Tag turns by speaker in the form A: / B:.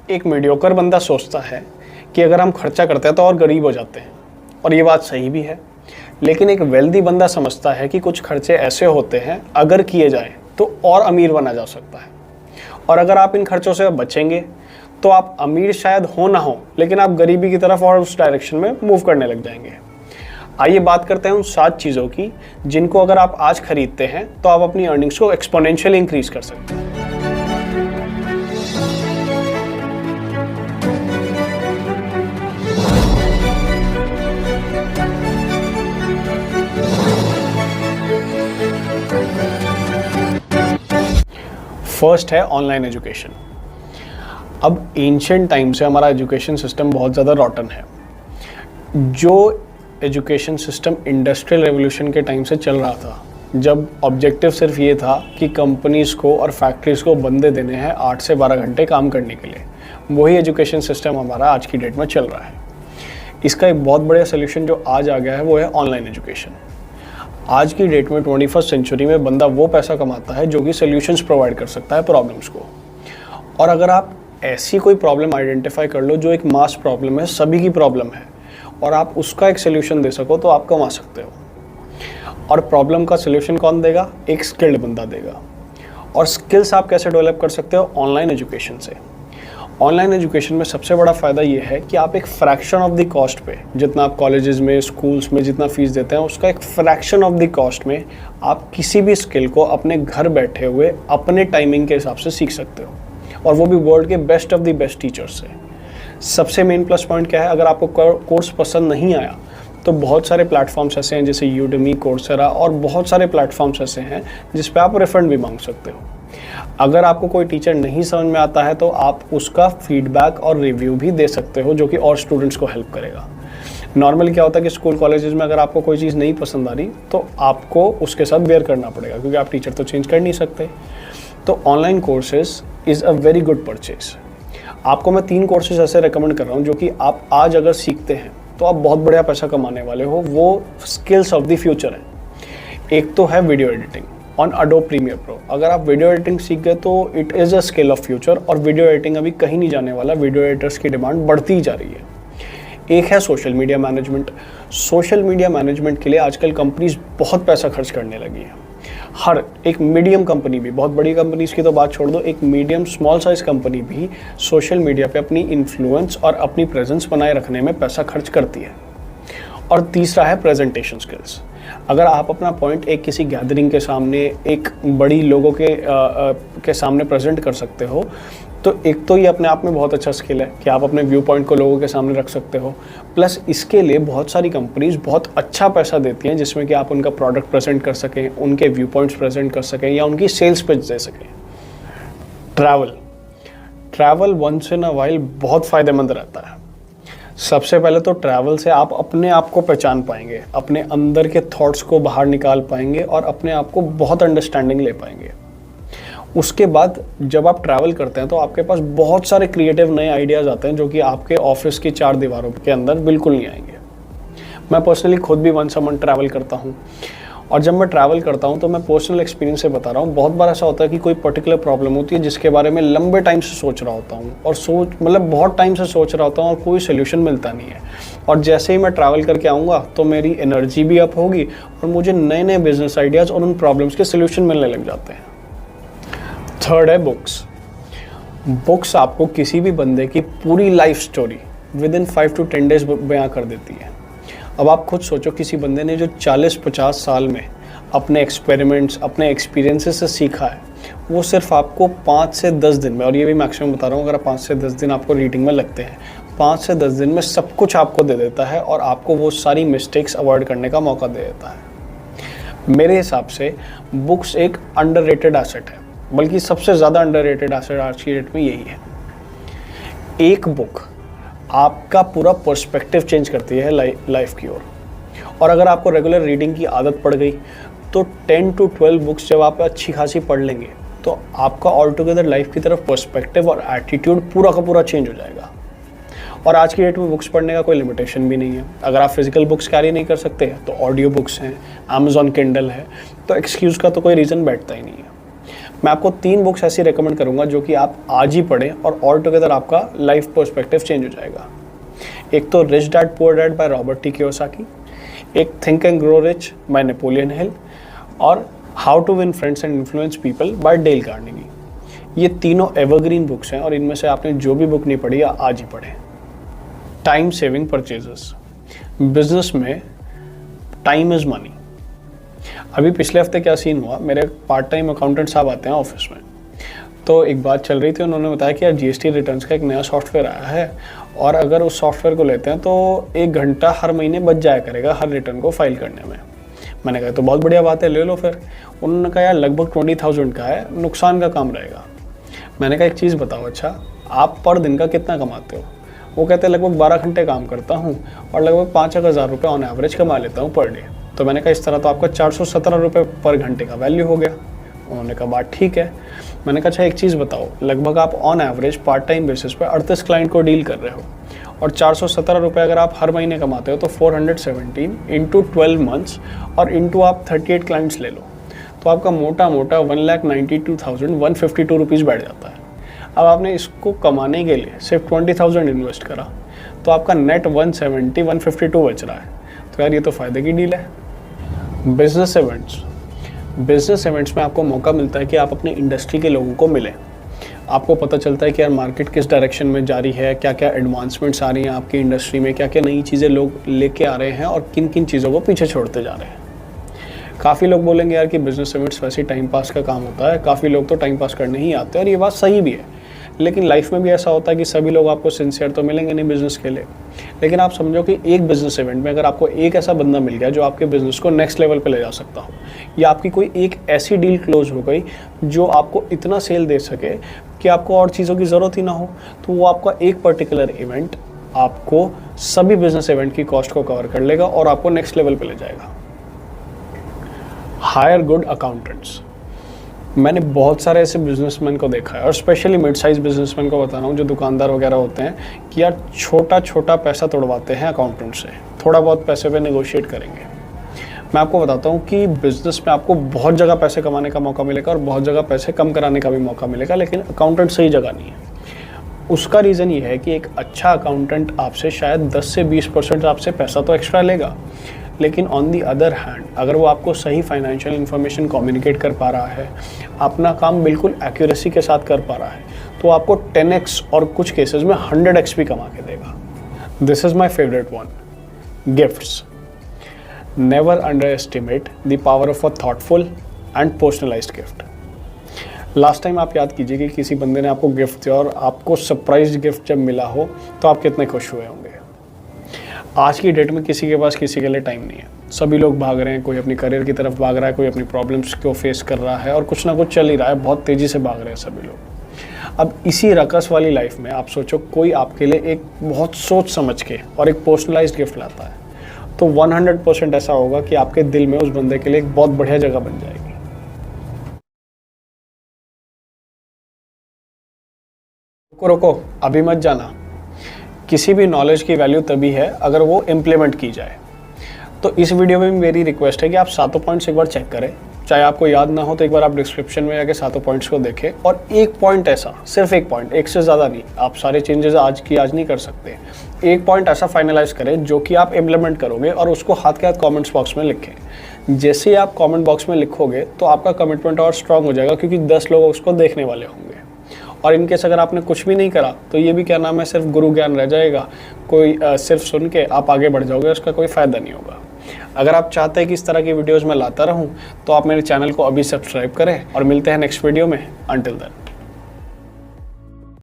A: एक मीडियोकर बंदा सोचता है कि अगर हम खर्चा करते हैं तो और गरीब हो जाते हैं, और ये बात सही भी है। लेकिन एक वेल्दी बंदा समझता है कि कुछ खर्चे ऐसे होते हैं अगर किए जाएं तो और अमीर बना जा सकता है, और अगर आप इन खर्चों से बचेंगे तो आप अमीर शायद हो ना हो, लेकिन आप गरीबी की तरफ और उस डायरेक्शन में मूव करने लग जाएंगे। आइए बात करते हैं उन 7 चीज़ों की जिनको अगर आप आज खरीदते हैं तो आप अपनी अर्निंग्स को एक्सपोनेंशियली इंक्रीज कर सकते हैं। फर्स्ट है ऑनलाइन एजुकेशन। अब एंशिएंट टाइम से हमारा एजुकेशन सिस्टम बहुत ज़्यादा रॉटन है। जो एजुकेशन सिस्टम इंडस्ट्रियल रेवोल्यूशन के टाइम से चल रहा था, जब ऑब्जेक्टिव सिर्फ ये था कि कंपनीज़ को और फैक्ट्रीज़ को बंदे देने हैं 8 से 12 घंटे काम करने के लिए, वही एजुकेशन सिस्टम हमारा आज की डेट में चल रहा है। इसका एक बहुत बड़ा सोल्यूशन जो आज आ गया है वो है ऑनलाइन एजुकेशन। आज की डेट में 21st सेंचुरी में बंदा वो पैसा कमाता है जो कि सोल्यूशंस प्रोवाइड कर सकता है प्रॉब्लम्स को। और अगर आप ऐसी कोई प्रॉब्लम आइडेंटिफाई कर लो जो एक मास प्रॉब्लम है, सभी की प्रॉब्लम है, और आप उसका एक सोल्यूशन दे सको तो आप कमा सकते हो। और प्रॉब्लम का सोल्यूशन कौन देगा? एक स्किल्ड बंदा देगा। और स्किल्स आप कैसे डेवलप कर सकते हो? ऑनलाइन एजुकेशन से। ऑनलाइन एजुकेशन में सबसे बड़ा फ़ायदा ये है कि आप एक फ्रैक्शन ऑफ द कॉस्ट पे, जितना आप कॉलेजेस में, स्कूल्स में जितना फ़ीस देते हैं उसका एक फ्रैक्शन ऑफ द कॉस्ट में आप किसी भी स्किल को अपने घर बैठे हुए अपने टाइमिंग के हिसाब से सीख सकते हो, और वो भी वर्ल्ड के best of the best teachers से। सबसे मेन प्लस पॉइंट क्या है? अगर आपको कोर्स पसंद नहीं आया तो बहुत सारे प्लेटफॉर्म्स ऐसे हैं जैसे यूडेमी, कोर्सेरा और बहुत सारे प्लेटफॉर्म्स ऐसे हैं जिस पे आप रिफंड भी मांग सकते हो। अगर आपको कोई टीचर नहीं समझ में आता है तो आप उसका फीडबैक और रिव्यू भी दे सकते हो, जो कि और स्टूडेंट्स को हेल्प करेगा। नॉर्मली क्या होता है कि स्कूल कॉलेजेस में अगर आपको कोई चीज़ नहीं पसंद आ रही तो आपको उसके साथ बेयर करना पड़ेगा, क्योंकि आप टीचर तो चेंज कर नहीं सकते। तो online courses is a very good purchase. आपको मैं 3 कोर्सेज ऐसे रेकमेंड कर रहा हूँ जो कि आप आज अगर सीखते हैं तो आप बहुत बढ़िया पैसा कमाने वाले हो। वो स्किल्स ऑफ द फ्यूचर है। एक तो है video editing on Adobe Premiere Pro. अगर आप वीडियो एडिटिंग सीख गए तो it is a skill of future, और वीडियो एडिटिंग अभी कहीं नहीं जाने वाला। वीडियो एडिटर्स की डिमांड बढ़ती ही जा रही है। एक है social media management. Social media management के लिए आजकल कंपनीज बहुत पैसा खर्च करने लगी है। हर एक मीडियम कंपनी भी, बहुत बड़ी कंपनीज की तो बात छोड़ दो, एक मीडियम स्मॉल साइज कंपनी भी सोशल मीडिया पे अपनी इन्फ्लुएंस और अपनी प्रेजेंस बनाए रखने में पैसा खर्च करती है। और तीसरा है प्रेजेंटेशन स्किल्स। अगर आप अपना पॉइंट एक किसी गैदरिंग के सामने, एक बड़ी लोगों के सामने प्रेजेंट कर सकते हो, तो एक तो ये अपने आप में बहुत अच्छा स्किल है कि आप अपने व्यू पॉइंट को लोगों के सामने रख सकते हो। प्लस इसके लिए बहुत सारी कंपनीज बहुत अच्छा पैसा देती हैं जिसमें कि आप उनका प्रोडक्ट प्रेजेंट कर सकें, उनके व्यू पॉइंट्स प्रेजेंट कर सकें, या उनकी सेल्स पिच दे सकें। Travel once in a while बहुत फ़ायदेमंद रहता है। सबसे पहले तो ट्रैवल से आप अपने आप को पहचान पाएंगे, अपने अंदर के थॉट्स को बाहर निकाल पाएंगे और अपने आप को बहुत अंडरस्टैंडिंग ले पाएंगे। उसके बाद जब आप ट्रैवल करते हैं तो आपके पास बहुत सारे क्रिएटिव नए आइडियाज़ आते हैं जो कि आपके ऑफिस की 4 दीवारों के अंदर बिल्कुल नहीं आएंगे। मैं पर्सनली खुद भी वंस अ मंथ ट्रैवल करता हूँ, और जब मैं ट्रैवल करता हूँ तो मैं पर्सनल एक्सपीरियंस से बता रहा हूँ, बहुत बार ऐसा होता है कि कोई पर्टिकुलर प्रॉब्लम होती है जिसके बारे में लंबे टाइम से सोच रहा होता हूँ, और बहुत टाइम से सोच रहा होता हूँ और कोई सोल्यूशन मिलता नहीं है। और जैसे ही मैं ट्रैवल करके आऊँगा तो मेरी एनर्जी भी अप होगी और मुझे नए नए बिजनेस आइडियाज़ और उन प्रॉब्लम्स के सोल्यूशन मिलने लग जाते हैं। थर्ड है बुक्स। बुक्स आपको किसी भी बंदे की पूरी life story with in 5 to 10 days बयां कर देती है। अब आप खुद सोचो, किसी बंदे ने जो 40-50 साल में अपने एक्सपेरिमेंट्स, अपने एक्सपीरियंसेस से सीखा है, वो सिर्फ आपको 5 से 10 दिन में, और ये भी मैक्सिमम बता रहा हूँ, अगर 5 से 10 दिन आपको रीडिंग में लगते हैं, 5 से 10 दिन में सब कुछ आपको दे देता है और आपको वो सारी मिस्टेक्स अवॉइड करने का मौका दे देता है। मेरे हिसाब से बुक्स एक अंडररेटेड एसेट है, बल्कि सबसे ज़्यादा अंडररेटेड एसेट आज की डेट में यही है। एक बुक आपका पूरा पर्सपेक्टिव चेंज करती है लाइफ की ओर। और अगर आपको रेगुलर रीडिंग की आदत पड़ गई तो 10 to 12 बुक्स जब आप अच्छी खासी पढ़ लेंगे तो आपका ऑल टुगेदर लाइफ की तरफ पर्सपेक्टिव और एटीट्यूड पूरा का पूरा चेंज हो जाएगा। और आज की डेट में बुक्स पढ़ने का कोई लिमिटेशन भी नहीं है। अगर आप फिजिकल बुक्स कैरी नहीं कर सकते तो ऑडियो बुक्स हैं, अमेज़ॉन किंडल है, तो एक्सक्यूज़ का तो कोई रीज़न बैठता ही नहीं है। मैं आपको 3 बुक्स ऐसी रेकमेंड करूंगा जो कि आप आज ही पढ़ें और ऑल टुगेदर आपका लाइफ पर्सपेक्टिव चेंज हो जाएगा। एक तो rich dad poor dad by Robert T Kiyosaki, एक think and grow rich by Napoleon Hill और how to win friends and influence people by Dale Carnegie. ये तीनों एवरग्रीन बुक्स हैं और इनमें से आपने जो भी बुक नहीं पढ़ी आज ही पढ़ें। Time saving purchases. बिजनेस में टाइम इज़ मनी। अभी पिछले हफ्ते क्या सीन हुआ, मेरे पार्ट टाइम अकाउंटेंट साहब आते हैं ऑफिस में, तो एक बात चल रही थी, उन्होंने बताया कि यार जीएसटी रिटर्न्स का एक नया सॉफ्टवेयर आया है और अगर उस सॉफ्टवेयर को लेते हैं तो 1 घंटा हर महीने बच जाया करेगा हर रिटर्न को फाइल करने में। मैंने कहा तो बहुत बढ़िया बात है, ले लो फिर। उन्होंने कहा यार लगभग 20,000 का है, नुकसान का काम रहेगा। मैंने कहा एक चीज़ बताओ, अच्छा आप पर दिन का कितना कमाते हो? वो कहते हैं लगभग 12 घंटे काम करता हूँ और लगभग 5,000 रुपये ऑन एवरेज कमा लेता हूँ पर डे। तो मैंने कहा इस तरह तो आपका 417 रुपये पर घंटे का वैल्यू हो गया। उन्होंने कहा बात ठीक है। मैंने कहा अच्छा एक चीज़ बताओ, लगभग आप on average part time basis पे 38 क्लाइंट को डील कर रहे हो और 417 रुपये अगर आप हर महीने कमाते हो तो 417 इंटू 12 मंथ्स और इंटू आप 38 क्लाइंट्स ले लो तो आपका मोटा मोटा 1,92,152 रुपीज़ बैठ जाता है। अब आपने इसको कमाने के लिए सिर्फ 20,000 इन्वेस्ट करा तो आपका नेट 152 बच रहा है। तो यार ये तो फ़ायदे की डील है। बिजनेस इवेंट्स में आपको मौका मिलता है कि आप अपने इंडस्ट्री के लोगों को मिलें। आपको पता चलता है कि यार मार्केट किस डायरेक्शन में जा रही है, क्या क्या एडवांसमेंट्स आ रही हैं आपकी इंडस्ट्री में, क्या क्या नई चीज़ें लोग लेके आ रहे हैं और किन किन चीज़ों को पीछे छोड़ते जा रहे हैं। काफ़ी लोग बोलेंगे यार कि बिजनेस इवेंट्स वैसे ही टाइम पास का काम होता है, काफ़ी लोग तो टाइम पास करने ही आते हैं और ये बात सही भी है, लेकिन लाइफ में भी ऐसा होता है कि सभी लोग आपको सिंसियर तो मिलेंगे नहीं बिज़नेस के लिए। लेकिन आप समझो कि एक बिज़नेस इवेंट में अगर आपको एक ऐसा बंदा मिल गया जो आपके बिज़नेस को नेक्स्ट लेवल पे ले जा सकता हो, या आपकी कोई एक ऐसी डील क्लोज हो गई जो आपको इतना सेल दे सके कि आपको और चीज़ों की ज़रूरत ही ना हो, तो वो आपका एक पर्टिकुलर इवेंट आपको सभी बिज़नेस इवेंट की कॉस्ट को कवर कर लेगा और आपको नेक्स्ट लेवल पर ले जाएगा। Hire good accountants. मैंने बहुत सारे ऐसे बिजनेसमैन को देखा है और स्पेशली मिड साइज बिजनेसमैन को बता रहा हूँ जो दुकानदार वगैरह होते हैं कि यार छोटा छोटा पैसा तोड़वाते हैं अकाउंटेंट से, थोड़ा बहुत पैसे पे नेगोशिएट करेंगे। मैं आपको बताता हूँ कि बिज़नेस में आपको बहुत जगह पैसे कमाने का मौका मिलेगा और बहुत जगह पैसे कम कराने का भी मौका मिलेगा, लेकिन अकाउंटेंट सही जगह नहीं है। उसका रीज़न ये है कि एक अच्छा अकाउंटेंट आपसे शायद 10 से 20% आपसे पैसा तो एक्स्ट्रा लेगा, लेकिन ऑन दी अदर हैंड अगर वो आपको सही फाइनेंशियल इन्फॉर्मेशन कम्युनिकेट कर पा रहा है, अपना काम बिल्कुल एक्यूरेसी के साथ कर पा रहा है, तो आपको 10x और कुछ केसेस में 100x भी कमा के देगा। This is my favourite one, gifts. Never under estimate the power of a thoughtful and personalised gift. Last time आप याद कीजिए कि किसी बंदे ने आपको गिफ्ट दिया और आपको सरप्राइज गिफ्ट जब मिला हो तो आप कितने खुश हुए होंगे। आज की डेट में किसी के पास किसी के लिए टाइम नहीं है, सभी लोग भाग रहे हैं, कोई अपनी करियर की तरफ भाग रहा है, कोई अपनी प्रॉब्लम्स को फेस कर रहा है और कुछ ना कुछ चल ही रहा है, बहुत तेज़ी से भाग रहे हैं सभी लोग। अब इसी रकस वाली लाइफ में आप सोचो कोई आपके लिए एक बहुत सोच समझ के और एक पर्सनलाइज्ड गिफ्ट लाता है, तो 100% ऐसा होगा कि आपके दिल में उस बंदे के लिए एक बहुत बढ़िया जगह बन जाएगी। रुको, अभी मत जाना। किसी भी नॉलेज की वैल्यू तभी है अगर वो इम्प्लीमेंट की जाए। तो इस वीडियो में मेरी रिक्वेस्ट है कि आप सातों पॉइंट्स एक बार चेक करें, चाहे आपको याद ना हो तो एक बार आप डिस्क्रिप्शन में जाके सातों पॉइंट्स को देखें और एक पॉइंट ऐसा, सिर्फ एक पॉइंट, एक से ज़्यादा नहीं, आप सारे चेंजेस आज नहीं कर सकते, एक पॉइंट ऐसा फाइनलाइज करें जो कि आप इम्प्लीमेंट करोगे और उसको हाथ के हाथ कॉमेंट्स बॉक्स में लिखें। जैसे ही आप कॉमेंट बॉक्स में लिखोगे तो आपका कमिटमेंट और स्ट्रांग हो जाएगा, क्योंकि 10 लोग उसको देखने वाले होंगे। और इनकेस अगर आपने कुछ भी नहीं करा तो ये भी क्या नाम है, सिर्फ गुरु ज्ञान रह जाएगा, कोई सिर्फ सुन के आप आगे बढ़ जाओगे, उसका कोई फ़ायदा नहीं होगा। अगर आप चाहते हैं कि इस तरह की वीडियोज़ मैं लाता रहूं तो आप मेरे चैनल को अभी सब्सक्राइब करें और मिलते हैं नेक्स्ट वीडियो में। Until then.